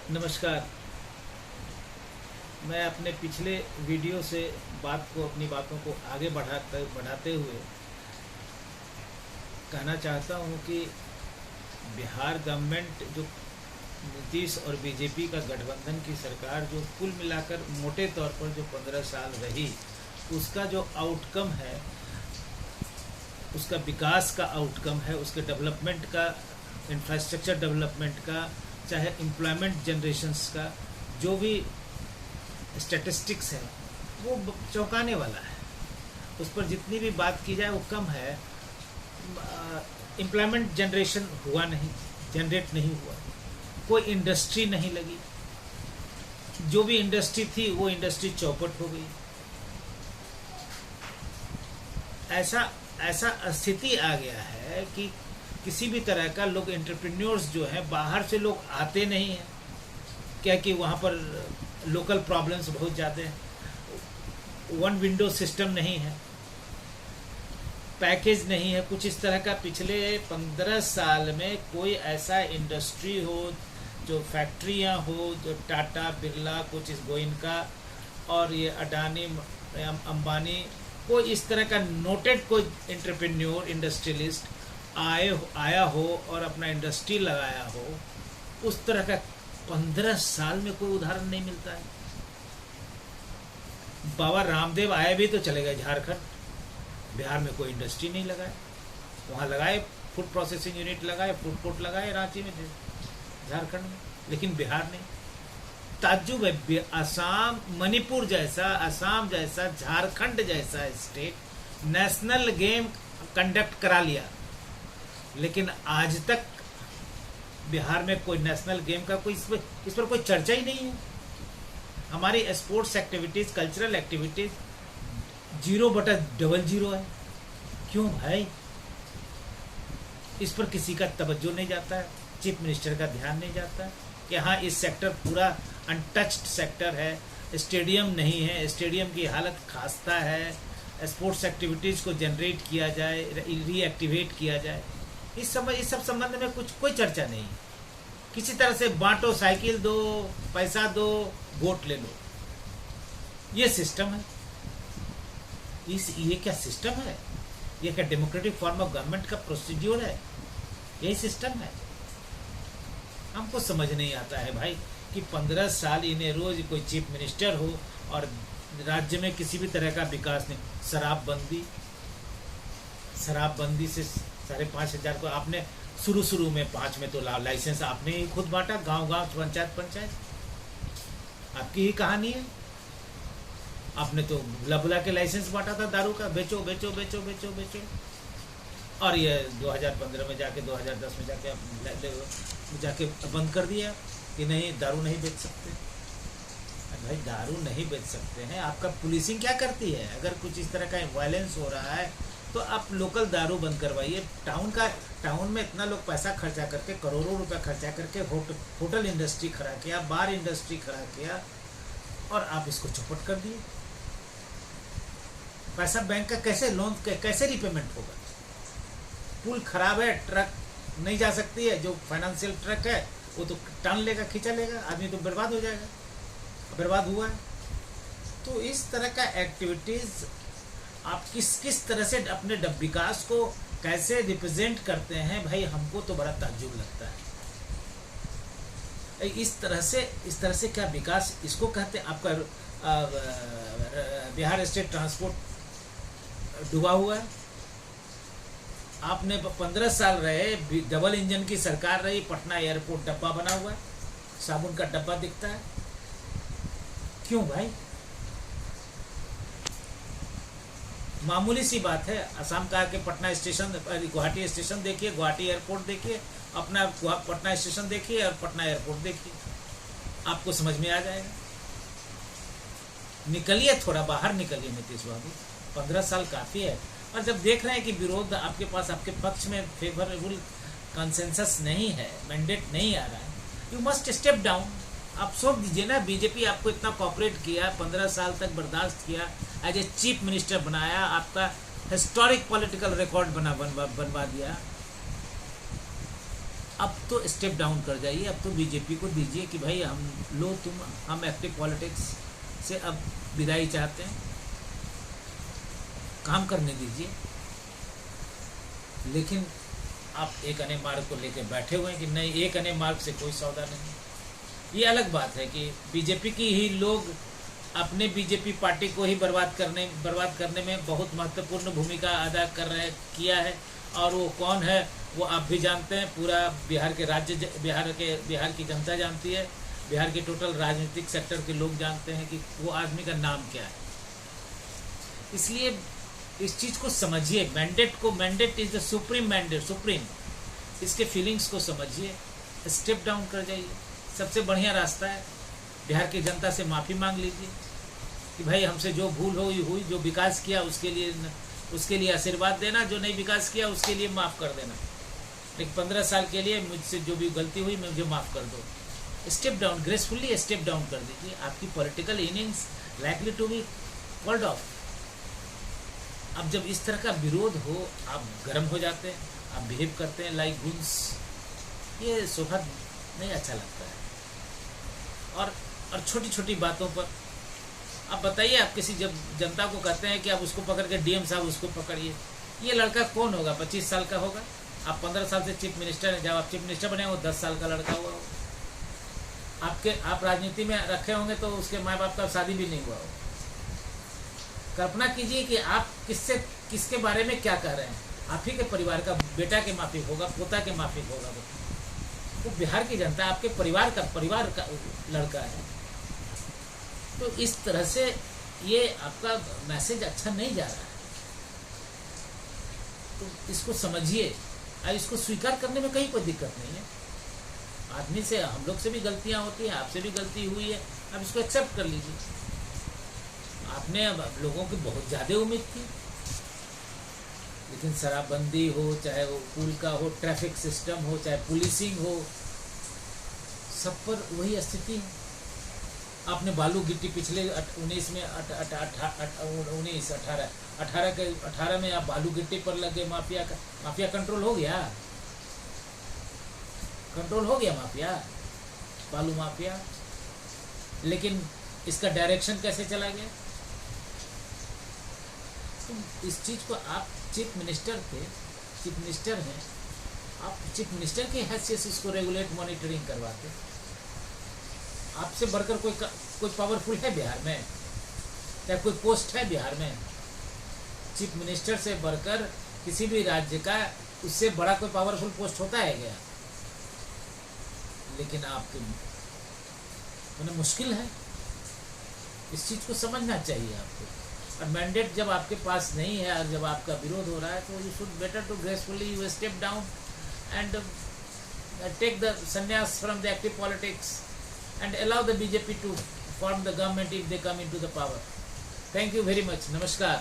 नमस्कार। मैं अपने पिछले वीडियो से अपनी बातों को आगे बढ़ाते हुए कहना चाहता हूँ कि बिहार गवर्नमेंट जो नीतीश और बीजेपी का गठबंधन की सरकार जो कुल मिलाकर मोटे तौर पर जो 15 साल रही, उसका जो आउटकम है, उसका विकास का आउटकम है, उसके डेवलपमेंट का, इंफ्रास्ट्रक्चर डेवलपमेंट का, चाहे एम्प्लॉयमेंट जनरेशन्स का, जो भी स्टैटिस्टिक्स है वो चौंकाने वाला है। उस पर जितनी भी बात की जाए वो कम है। एम्प्लॉयमेंट जनरेशन हुआ नहीं, जनरेट नहीं हुआ, कोई इंडस्ट्री नहीं लगी, जो भी इंडस्ट्री थी वो इंडस्ट्री चौपट हो गई। ऐसा स्थिति आ गया है कि किसी भी तरह का लोग एंटरप्रेन्योर्स जो है, बाहर से लोग आते नहीं हैं, क्या कि वहाँ पर लोकल प्रॉब्लम्स बहुत ज़्यादा हैं, वन विंडो सिस्टम नहीं है, पैकेज नहीं है, कुछ इस तरह का। पिछले 15 साल में कोई ऐसा इंडस्ट्री हो, जो फैक्ट्रियाँ हो, जो टाटा बिरला, कुछ इस गोइनका और ये अडानी अंबानी, कोई इस तरह का नोटेड कोई एंटरप्रेन्योर इंडस्ट्रियलिस्ट आया हो और अपना इंडस्ट्री लगाया हो, उस तरह का 15 साल में कोई उदाहरण नहीं मिलता है। बाबा रामदेव आए भी तो चले गए झारखंड, बिहार में कोई इंडस्ट्री नहीं लगाए। वहाँ लगाए, फूड प्रोसेसिंग यूनिट लगाए, फूड कोर्ट लगाए रांची में, झारखंड में, लेकिन बिहार नहीं। ताज्जुब है, असम, मणिपुर जैसा, असम जैसा, झारखंड जैसा स्टेट नेशनल गेम कंडक्ट करा लिया, लेकिन आज तक बिहार में कोई नेशनल गेम का कोई इस पर कोई चर्चा ही नहीं है। हमारी स्पोर्ट्स एक्टिविटीज, कल्चरल एक्टिविटीज 0/00 है। क्यों भाई? इस पर किसी का तवज्जो नहीं जाता है, चीफ मिनिस्टर का ध्यान नहीं जाता है कि हाँ, इस सेक्टर पूरा अनटच्ड सेक्टर है, स्टेडियम नहीं है, स्टेडियम की हालत खास्ता है, स्पोर्ट्स एक्टिविटीज़ को जनरेट किया जाए, रीएक्टिवेट किया जाए। इस सब संबंध में कोई चर्चा नहीं। किसी तरह से बांटो, साइकिल दो, पैसा दो, वोट ले लो, ये सिस्टम है। ये क्या सिस्टम है? ये क्या डेमोक्रेटिक फॉर्म ऑफ गवर्नमेंट का प्रोसीड्यूर है? यही सिस्टम है। हमको समझ नहीं आता है भाई कि 15 साल इन्हें रोज कोई चीफ मिनिस्टर हो और राज्य में किसी भी तरह का विकास नहीं। शराबबंदी से 5,500 को आपने शुरू में 5 में तो लाइसेंस आपने ही खुद बांटा, गांव पंचायत आपकी ही कहानी है। आपने तो बुला के लाइसेंस बांटा था दारू का, बेचो बेचो बेचो बेचो बेचो। और ये 2015 में जाके 2010 में जाके बंद कर दिया कि नहीं, दारू नहीं बेच सकते। भाई दारू नहीं बेच सकते हैं, आपका पुलिसिंग क्या करती है? अगर कुछ इस तरह का वायलेंस हो रहा है तो आप लोकल दारू बंद करवाइए। टाउन में इतना लोग पैसा खर्चा करके, करोड़ों रुपया खर्चा करके होटल इंडस्ट्री खड़ा किया, बार इंडस्ट्री खड़ा किया, और आप इसको चौपट कर दिए। पैसा बैंक का कैसे रिपेमेंट होगा? पुल खराब है, ट्रक नहीं जा सकती है, जो फाइनेंशियल ट्रक है वो तो टन लेगा, खींचा लेगा, आदमी तो बर्बाद हो जाएगा, बर्बाद हुआ है। तो इस तरह का एक्टिविटीज आप किस तरह से अपने विकास को कैसे रिप्रेजेंट करते हैं भाई, हमको तो बड़ा ताज्जुब लगता है। इस तरह से क्या विकास इसको कहते हैं? आपका बिहार स्टेट ट्रांसपोर्ट डूबा हुआ है। आपने 15 साल रहे, डबल इंजन की सरकार रही, पटना एयरपोर्ट डब्बा बना हुआ है, साबुन का डब्बा दिखता है। क्यों भाई? मामूली सी बात है। असम का के पटना स्टेशन, गुवाहाटी स्टेशन देखिए, गुवाहाटी एयरपोर्ट देखिए, अपना पटना स्टेशन देखिए और पटना एयरपोर्ट देखिए, आपको समझ में आ जाएगा। निकलिए, थोड़ा बाहर निकलिए नीतीश बाबू। 15 साल काफ़ी है। और जब देख रहे हैं कि विरोध आपके पास, आपके पक्ष में फेवरेबल कंसेंसस नहीं है, मैंडेट नहीं आ रहा है, यू मस्ट स्टेप डाउन। आप सौंप दीजिए ना। बीजेपी आपको इतना कॉपरेट किया, 15 साल तक बर्दाश्त किया, एज ए चीफ मिनिस्टर बनाया, आपका हिस्टोरिक पॉलिटिकल रिकॉर्ड बनवा दिया। अब तो स्टेप डाउन कर जाइए, अब तो बीजेपी को दीजिए कि भाई हम एक्टिव पॉलिटिक्स से अब विदाई चाहते हैं, काम करने दीजिए। लेकिन आप एक अने मार्ग को लेकर बैठे हुए हैं कि नहीं, एक अने मार्ग से कोई सौदा नहीं। ये अलग बात है कि बीजेपी की ही लोग अपने बीजेपी पार्टी को ही बर्बाद करने में बहुत महत्वपूर्ण भूमिका अदा किया है। और वो कौन है वो आप भी जानते हैं, पूरा बिहार की जनता जानती है, बिहार के टोटल राजनीतिक सेक्टर के लोग जानते हैं कि वो आदमी का नाम क्या है। इसलिए इस चीज़ को समझिए, mandate is the supreme mandate, supreme. इसके फीलिंग्स को समझिए, स्टेप डाउन कर जाइए। सबसे बढ़िया रास्ता है, बिहार की जनता से माफ़ी मांग लीजिए कि भाई हमसे जो भूल हुई, जो विकास किया उसके लिए आशीर्वाद देना, जो नहीं विकास किया उसके लिए माफ़ कर देना। लेकिन 15 साल के लिए मुझसे जो भी गलती हुई मुझे माफ़ कर दो। Step down, gracefully step down कर दीजिए। आपकी political innings likely to be called off. अब जब इस तरह का विरोध हो, आप गर्म हो जाते हैं, आप बिहेव करते हैं लाइक गुंस, ये शोभा नहीं अच्छा लगता है। और छोटी छोटी बातों पर आप बताइए, आप किसी जब जनता को कहते हैं कि आप उसको पकड़ के डीएम साहब उसको पकड़िए, ये लड़का कौन होगा? 25 साल का होगा। आप 15 साल से चीफ मिनिस्टर हैं, जब आप चीफ मिनिस्टर बने वो 10 साल का लड़का हुआ हो। आप राजनीति में रखे होंगे तो उसके माँ बाप का शादी भी नहीं हुआ हो। कल्पना कीजिए कि आप किसके बारे में क्या कह रहे हैं। आप ही के परिवार का बेटा के माफिक होगा, पोता के माफिक होगा। वो बिहार की जनता आपके परिवार का लड़का है। तो इस तरह से ये आपका मैसेज अच्छा नहीं जा रहा है। तो इसको समझिए और इसको स्वीकार करने में कहीं कोई दिक्कत नहीं है। आदमी से, हम लोग से भी गलतियां होती हैं, आपसे भी गलती हुई है, आप इसको एक्सेप्ट कर लीजिए। आपने अब लोगों की बहुत ज़्यादा उम्मीद थी, लेकिन शराबबंदी हो, चाहे वो पुल का हो, ट्रैफिक सिस्टम हो, चाहे पुलिसिंग हो, सब पर वही स्थिति है। आपने बालू गिट्टी पिछले 19 में 18 में आप बालू गिट्टी पर लगे। माफिया कंट्रोल हो गया माफिया, बालू माफिया। लेकिन इसका डायरेक्शन कैसे चला गया? तो इस चीज़ को आप चीफ मिनिस्टर हैं, आप चीफ मिनिस्टर की हैसियत से इसको रेगुलेट मॉनिटरिंग करवाते। आपसे बढ़कर कोई पावरफुल है बिहार में? क्या कोई पोस्ट है बिहार में? चीफ मिनिस्टर से बढ़कर किसी भी राज्य का उससे बड़ा कोई पावरफुल पोस्ट होता है क्या? लेकिन आपके मैंने मुश्किल है, इस चीज़ को समझना चाहिए आपको। और मैंडेट जब आपके पास नहीं है और जब आपका विरोध हो रहा है, तो you should better to gracefully you step down and take the संन्यास from the active politics and allow the BJP to form the government if they come into the power. Thank you very much. Namaskar.